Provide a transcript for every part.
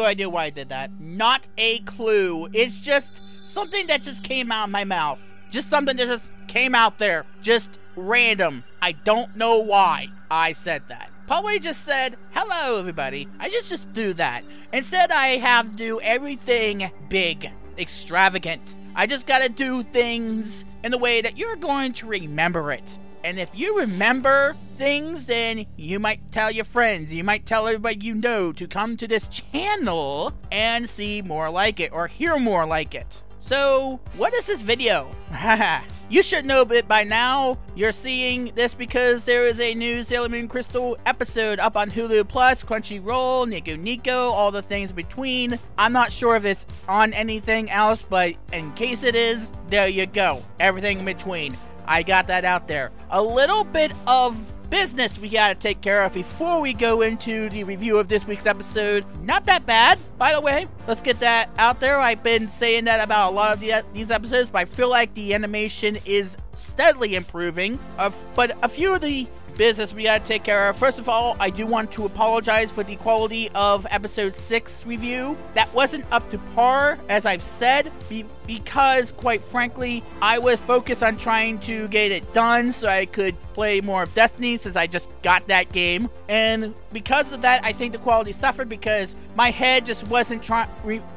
no idea why I did that. Not a clue. It's just something that just came out of my mouth. Just something that just came out there. Just random. I don't know why I said that. Probably just said, hello everybody. I just do that. Instead, I have to do everything big, extravagant. I just gotta do things in the way that you're going to remember it. And if you remember things, then you might tell your friends, you might tell everybody you know to come to this channel and see more like it or hear more like it. So, what is this video? You should know it by now. You're seeing this because there is a new Sailor Moon Crystal episode up on Hulu Plus, Crunchyroll, Nico Nico, all the things between. I'm not sure if it's on anything else, but in case it is, there you go. Everything in between. I got that out there. A little bit of business we gotta take care of before we go into the review of this week's episode. Not that bad, by the way. Let's get that out there. I've been saying that about a lot of these episodes, but I feel like the animation is steadily improving. But a few of the business we gotta take care of. First of all, I do want to apologize for the quality of episode 6 review. That wasn't up to par, as I've said, because quite frankly, I was focused on trying to get it done so I could play more of Destiny, since I just got that game. And because of that, I think the quality suffered because my head just wasn't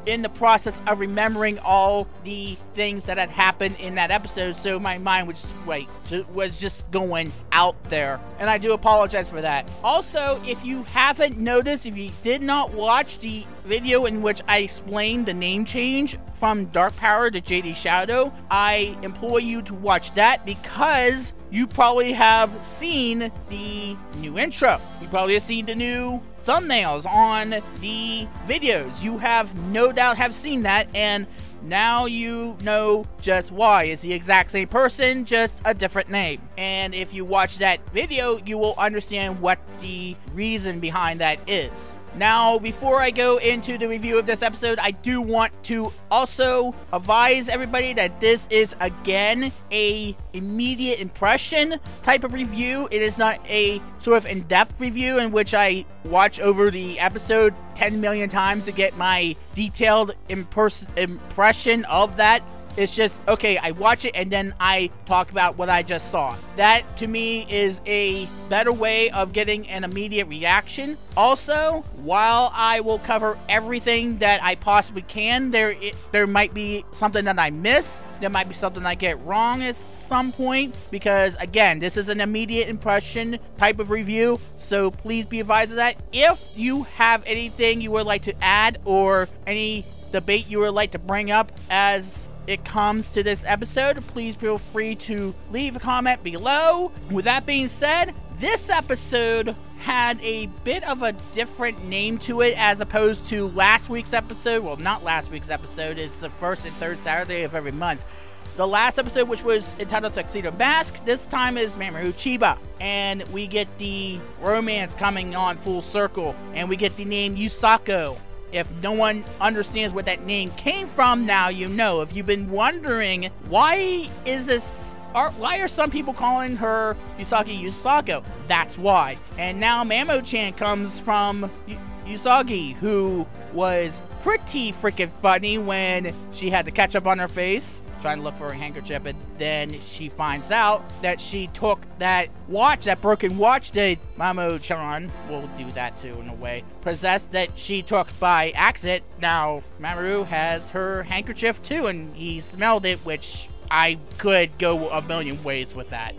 in the process of remembering all the things that had happened in that episode, so my mind was just going out there, and I do apologize for that. Also, if you haven't noticed, if you did not watch the video in which I explained the name change from Dark Power to JD Shadow, I implore you to watch that because you probably have seen the new intro. You probably have seen the new thumbnails on the videos. You have no doubt have seen that, and now you know just why. It's the exact same person, just a different name. And if you watch that video, you will understand what the reason behind that is. Now, before I go into the review of this episode, I do want to also advise everybody that this is, again, a immediate impression type of review. It is not a sort of in-depth review in which I watch over the episode 10 million times to get my detailed impression of that. It's just, okay, I watch it and then I talk about what I just saw. That, to me, is a better way of getting an immediate reaction. Also, while I will cover everything that I possibly can, there might be something that I miss. There might be something I get wrong at some point. Because, again, this is an immediate impression type of review. So please be advised of that. If you have anything you would like to add or any debate you would like to bring up as it comes to this episode, please feel free to leave a comment below. With that being said, this episode had a bit of a different name to it as opposed to last week's episode. Well, not last week's episode. It's the first and third Saturday of every month. The last episode, which was entitled Tuxedo Mask, this time is Mamoru Chiba. And we get the romance coming on full circle. And we get the name Yusako. If no one understands where that name came from, now you know. If you've been wondering, why are some people calling her Yusako? That's why. And now Mamo-chan comes from Usagi, who was pretty freaking funny when she had the ketchup on her face, trying to look for a handkerchief, and then she finds out that she took that watch, that broken watch that Mamo-chan will do that too in a way, possessed, that she took by accident. Now Mamoru has her handkerchief too, and he smelled it, which I could go a million ways with that.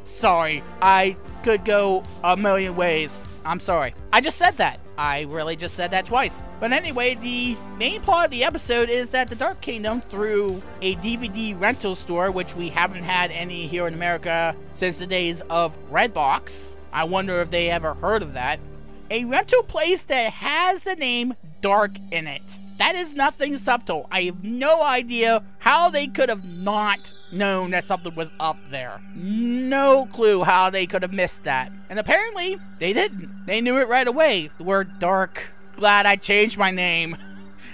Sorry, I could go a million ways. I'm sorry. I just said that. I really just said that twice. But anyway, the main plot of the episode is that the Dark Kingdom, through a DVD rental store, which we haven't had any here in America since the days of Redbox. I wonder if they ever heard of that. A rental place that has the name Dark in it. That is nothing subtle. I have no idea how they could have not known that something was up there. No clue how they could have missed that. And apparently, they didn't. They knew it right away. The word dark. Glad I changed my name.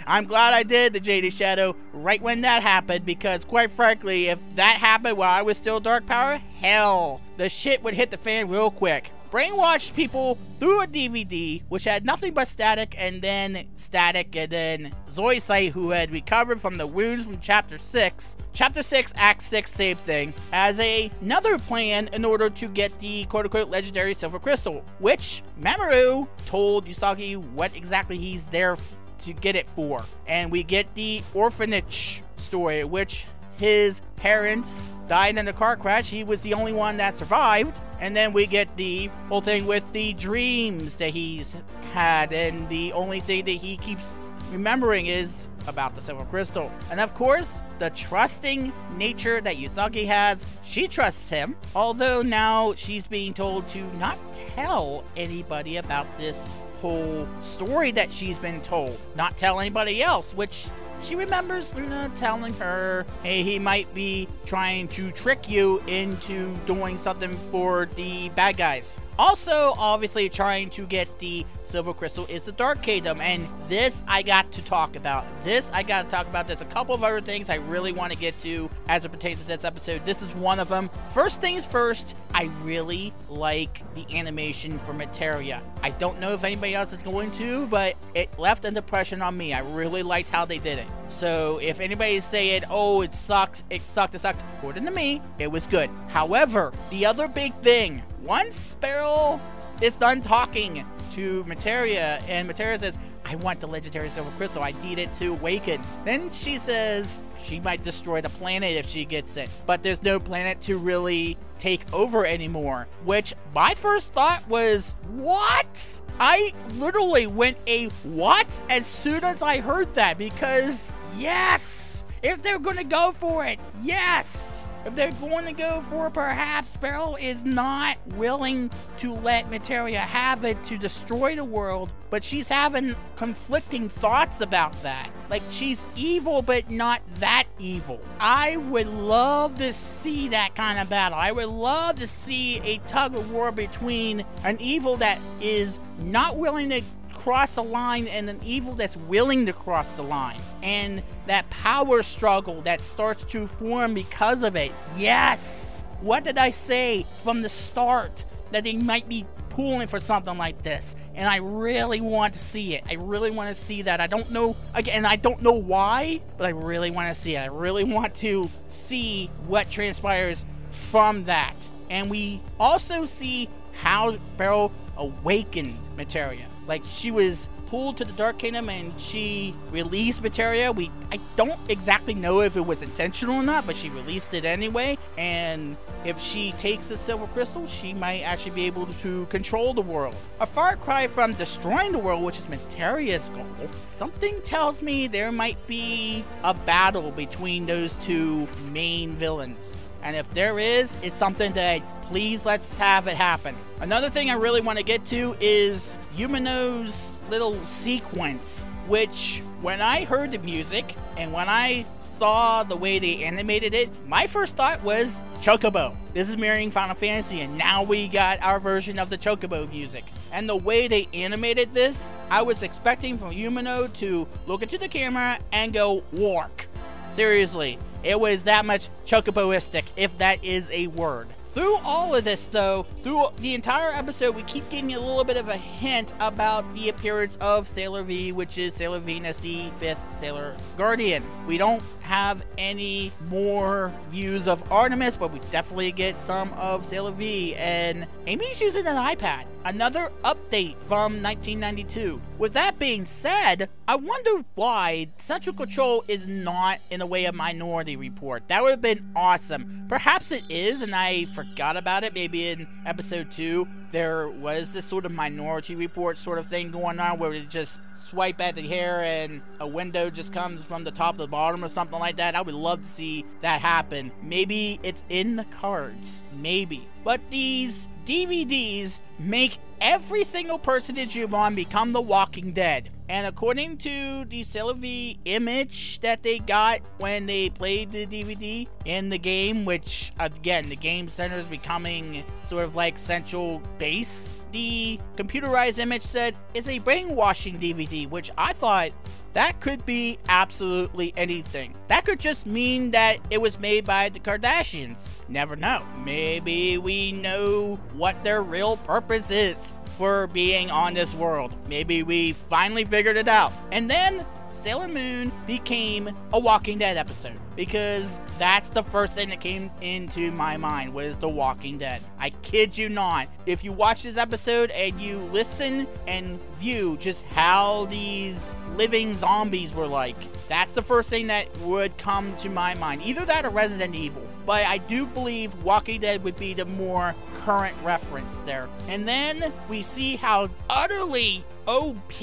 I'm glad I did, the JD Shadow, right when that happened, because quite frankly, if that happened while I was still Dark Power, hell, the shit would hit the fan real quick. brainwashed people through a DVD, which had nothing but static, and then Zoisite, who had recovered from the wounds from Chapter 6. Chapter 6, Act 6, same thing, as another plan in order to get the quote-unquote legendary Silver Crystal, which Mamoru told Usagi what exactly he's there to get it for. And we get the orphanage story, which his parents died in a car crash. He was the only one that survived. And then we get the whole thing with the dreams that he's had, and the only thing that he keeps remembering is about the Silver Crystal. And of course, the trusting nature that Usagi has, she trusts him, although now she's being told to not tell anybody about this whole story that she's been told. Not tell anybody else, which she remembers Luna telling her, hey, he might be trying to trick you into doing something for the bad guys. Also, obviously, trying to get the Silver Crystal is the Dark Kingdom, and this I got to talk about. There's a couple of other things I really want to get to as it pertains to this episode. This is one of them. First things first, I really like the animation for Materia. I don't know if anybody else is going to, but it left an impression on me. I really liked how they did it. So if anybody's saying, oh, it sucked, according to me, it was good. However, the other big thing, once Sparrow is done talking to Materia, and Materia says, I want the legendary Silver Crystal, I need it to awaken. Then she says she might destroy the planet if she gets it, but there's no planet to really take over anymore. Which my first thought was, what? I literally went a what as soon as I heard that, because yes, if they're gonna go for it, yes. If they're going to go for it, perhaps Sparrow is not willing to let Materia have it to destroy the world, but she's having conflicting thoughts about that. Like, she's evil, but not that evil. I would love to see that kind of battle. I would love to see a tug of war between an evil that is not willing to cross a line and an evil that's willing to cross the line, and that power struggle that starts to form because of it. Yes! What did I say from the start? That they might be pulling for something like this, and I really want to see it. I really want to see that. I don't know, again, I don't know why, but I really want to see it. I really want to see what transpires from that. And we also see how Sparrow awakened Materia. Like, she was pulled to the Dark Kingdom and she released Materia. I don't exactly know if it was intentional or not, but she released it anyway. And if she takes the Silver Crystal, she might actually be able to control the world. A far cry from destroying the world, which is Materia's goal. Something tells me there might be a battle between those two main villains. And if there is, it's something that, please, let's have it happen. Another thing I really want to get to is Yumino's little sequence, which, when I heard the music and when I saw the way they animated it, my first thought was Chocobo. This is mirroring Final Fantasy, and now we got our version of the Chocobo music. And the way they animated this, I was expecting from Yumino to look into the camera and go, "Wark." Seriously, it was that much Chocoboistic, if that is a word. Through all of this, though, through the entire episode, we keep getting a little bit of a hint about the appearance of Sailor V, which is Sailor Venus, the 5th Sailor Guardian. We don't have any more views of Artemis, but we definitely get some of Sailor V, and Amy's using an iPad. Another update from 1992. With that being said, I wonder why Central Control is not in a way a Minority Report. That would have been awesome. Perhaps it is, and I forgot about it. Maybe in episode 2, there was this sort of Minority Report sort of thing going on where we just swipe at the hair and a window just comes from the top to the bottom or something like that. I would love to see that happen. Maybe it's in the cards. Maybe. But these DVDs make every single person in Jumon become the Walking Dead. And according to the Sailor V image that they got when they played the DVD in the game, which, again, the game center is becoming sort of like central base, the computerized image said it's a brainwashing DVD, which I thought That could be absolutely anything. That could just mean that it was made by the Kardashians. Never know. Maybe we know what their real purpose is for being on this world. Maybe we finally figured it out. And then Sailor Moon became a Walking Dead episode, because that's the first thing that came into my mind was The Walking Dead. I kid you not. If you watch this episode and you listen and view just how these living zombies were like, that's the first thing that would come to my mind. Either that or Resident Evil. But I do believe Walking Dead would be the more current reference there. And then we see how utterly OP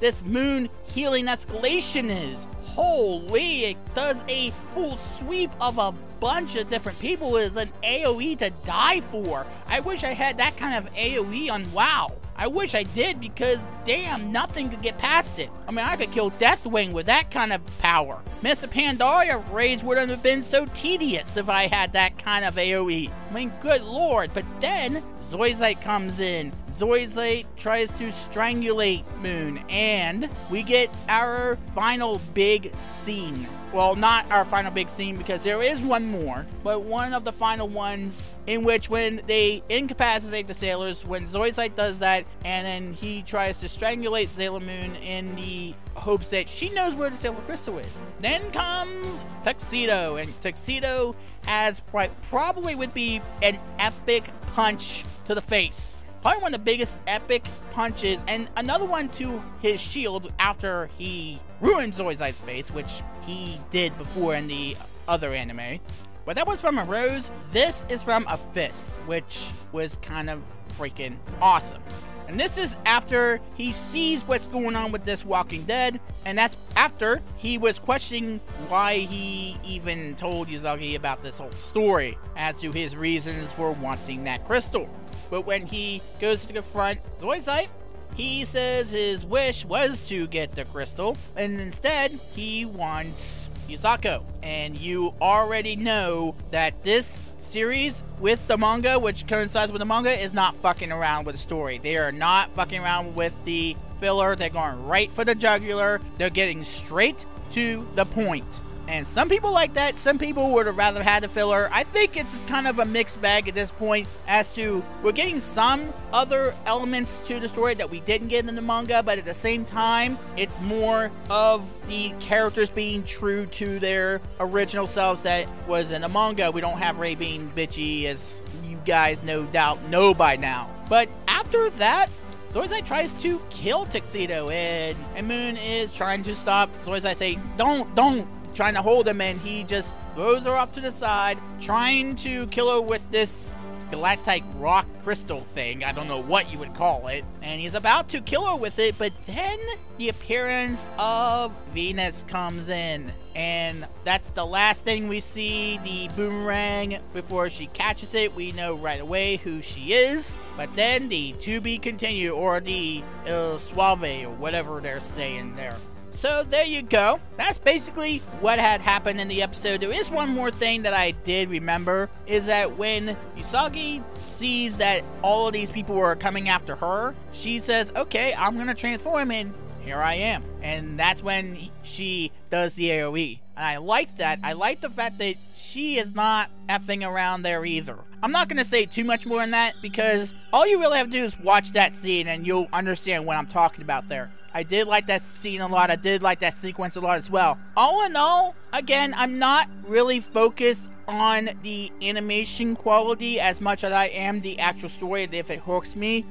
this moon healing escalation is. Holy, it does a full sweep of a bunch of different people. Is an AoE to die for. I wish I had that kind of AoE on WoW. I wish I did, because damn, nothing could get past it. I mean, I could kill Deathwing with that kind of power. Miss Pandaria raids wouldn't have been so tedious if I had that kind of AoE. I mean, good lord. But then Zoisite comes in. Zoisite tries to strangulate Moon, and we get our final big scene. Well, not our final big scene, because there is one more, but one of the final ones in which when they incapacitate the sailors, when Zoisite does that, and then he tries to strangulate Sailor Moon in the hopes that she knows where the Sailor Crystal is. Then comes Tuxedo, and Tuxedo has probably would be an epic punch to the face. Probably one of the biggest epic punches, and another one to his shield after he ruined Zoisite's face, which he did before in the other anime. But that was from a rose. This is from a fist, which was kind of freaking awesome. And this is after he sees what's going on with this Walking Dead, and that's after he was questioning why he even told Usagi about this whole story as to his reasons for wanting that crystal. But when he goes to confront Zoisite, he says his wish was to get the crystal, and instead he wants Yusako. And you already know that this series with the manga, which coincides with the manga, is not fucking around with the story. They are not fucking around with the filler. They're going right for the jugular. They're getting straight to the point. And some people like that. Some people would have rather had a filler. I think it's kind of a mixed bag at this point as to we're getting some other elements to the story that we didn't get in the manga, but at the same time, it's more of the characters being true to their original selves that was in the manga. We don't have Rei being bitchy, as you guys no doubt know by now. But after that, Zoisite tries to kill Tuxedo, and Moon is trying to stop Zoisite, saying, don't, trying to hold him, and he just throws her off to the side, trying to kill her with this galactite rock crystal thing. I don't know what you would call it. And he's about to kill her with it, but then the appearance of Venus comes in. And that's the last thing we see, the boomerang. Before she catches it, we know right away who she is. But then the to be continued, or the Il Suave, or whatever they're saying there. So there you go. That's basically what had happened in the episode. There is one more thing that I did remember, is that when Usagi sees that all of these people are coming after her, she says, okay, I'm gonna transform, and here I am. And that's when she does the AoE. And I like that. I like the fact that she is not effing around there either. I'm not gonna say too much more than that, because all you really have to do is watch that scene and you'll understand what I'm talking about there. I did like that scene a lot. I did like that sequence a lot as well. All in all, again, I'm not really focused on the animation quality as much as I am the actual story, if it hooks me.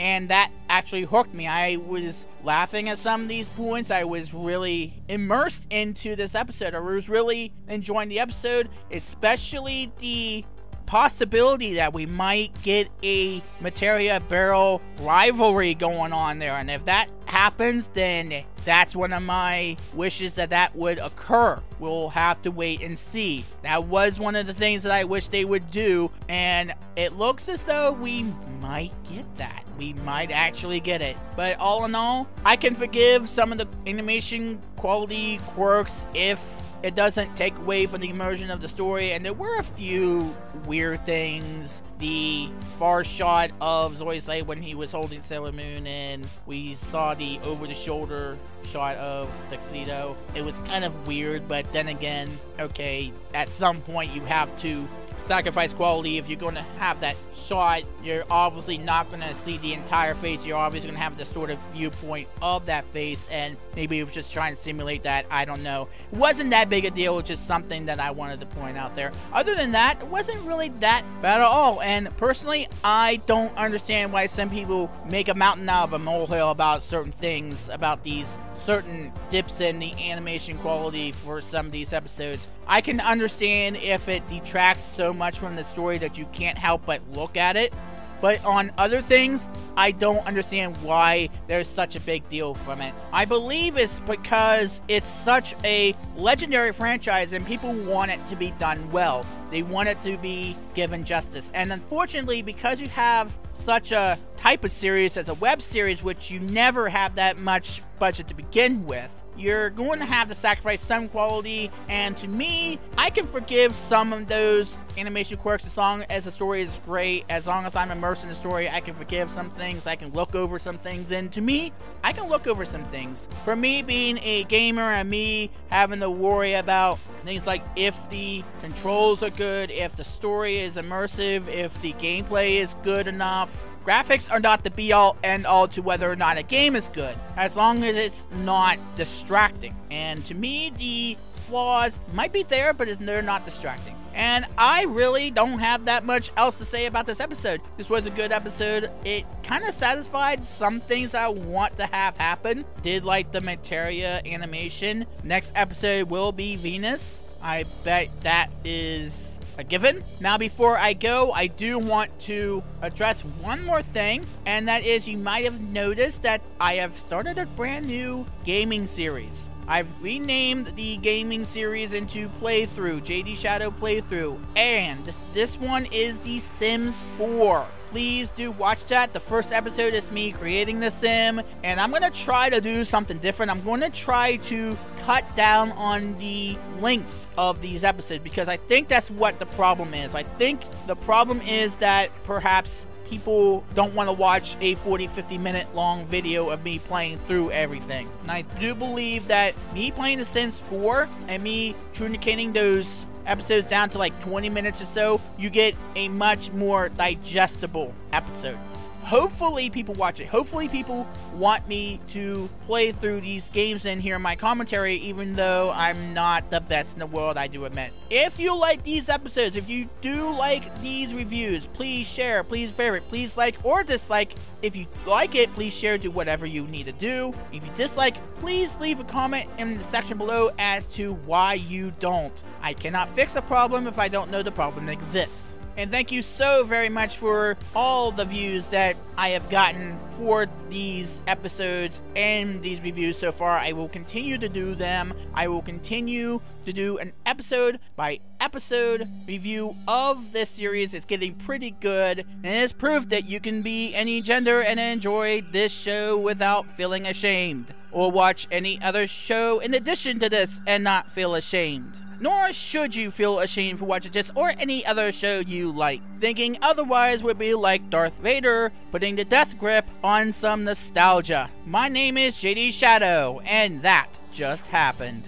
And that actually hooked me. I was laughing at some of these points. I was really immersed into this episode. I was really enjoying the episode, especially the possibility that we might get a Materia Barrel rivalry going on there. And if that happens, then that's one of my wishes that would occur. We'll have to wait and see. That was one of the things that I wish they would do, and it looks as though we might get that. We might actually get it. But all in all, I can forgive some of the animation quality quirks if it doesn't take away from the immersion of the story, and there were a few weird things. The far shot of Zoe's light when he was holding Sailor Moon, and we saw the over-the-shoulder shot of Tuxedo. It was kind of weird, but then again, okay, at some point you have to sacrifice quality. If you're going to have that shot, you're obviously not going to see the entire face. You're obviously going to have a distorted viewpoint of that face, and maybe it was just trying to simulate that. I don't know. It wasn't that big a deal. It's just something that I wanted to point out there. Other than that, it wasn't really that bad at all, and personally, I don't understand why some people make a mountain out of a molehill about certain things, about these certain dips in the animation quality for some of these episodes. I can understand if it detracts so much from the story that you can't help but look at it, but on other things, I don't understand why there's such a big deal from it. I believe it's because it's such a legendary franchise and people want it to be done well. They want it to be given justice. And unfortunately, because you have such a type of series as a web series, which you never have that much budget to begin with, you're going to have to sacrifice some quality, and to me, I can forgive some of those animation quirks as long as the story is great. As long as I'm immersed in the story, I can forgive some things, I can look over some things, and to me, I can look over some things. For me being a gamer and me having to worry about things like if the controls are good, if the story is immersive, if the gameplay is good enough, graphics are not the be-all, end-all to whether or not a game is good, as long as it's not distracting. And to me, the flaws might be there, but they're not distracting. And I really don't have that much else to say about this episode. This was a good episode. It kind of satisfied some things I want to have happen. Did like the Materia animation. Next episode will be Venus. I bet that is a given. Now, before I go, I do want to address one more thing, and that is you might have noticed that I have started a brand new gaming series. I've renamed the gaming series into Playthrough, JD Shadow Playthrough, and this one is The Sims 4. Please do watch that. The first episode is me creating the sim, and I'm going to try to do something different. I'm going to try to cut down on the length of these episodes, because I think that's what the problem is. I think the problem is that perhaps people don't want to watch a 40-50 minute long video of me playing through everything. And I do believe that me playing The Sims 4 and me truncating those episodes down to like 20 minutes or so, you get a much more digestible episode. Hopefully people watch it. Hopefully people want me to play through these games and hear my commentary, even though I'm not the best in the world, I do admit. If you like these episodes, if you do like these reviews, please share, please favorite, please like or dislike. If you like it, please share, do whatever you need to do. If you dislike, please leave a comment in the section below as to why you don't. I cannot fix a problem if I don't know the problem exists. And thank you so very much for all the views that I have gotten for these episodes and these reviews so far. I will continue to do them. I will continue to do an episode by episode review of this series. It's getting pretty good, and it is proof that you can be any gender and enjoy this show without feeling ashamed, or watch any other show in addition to this and not feel ashamed. Nor should you feel ashamed for watching this or any other show you like. Thinking otherwise would be like Darth Vader putting the death grip on some nostalgia. My name is JD Shadow, and that just happened.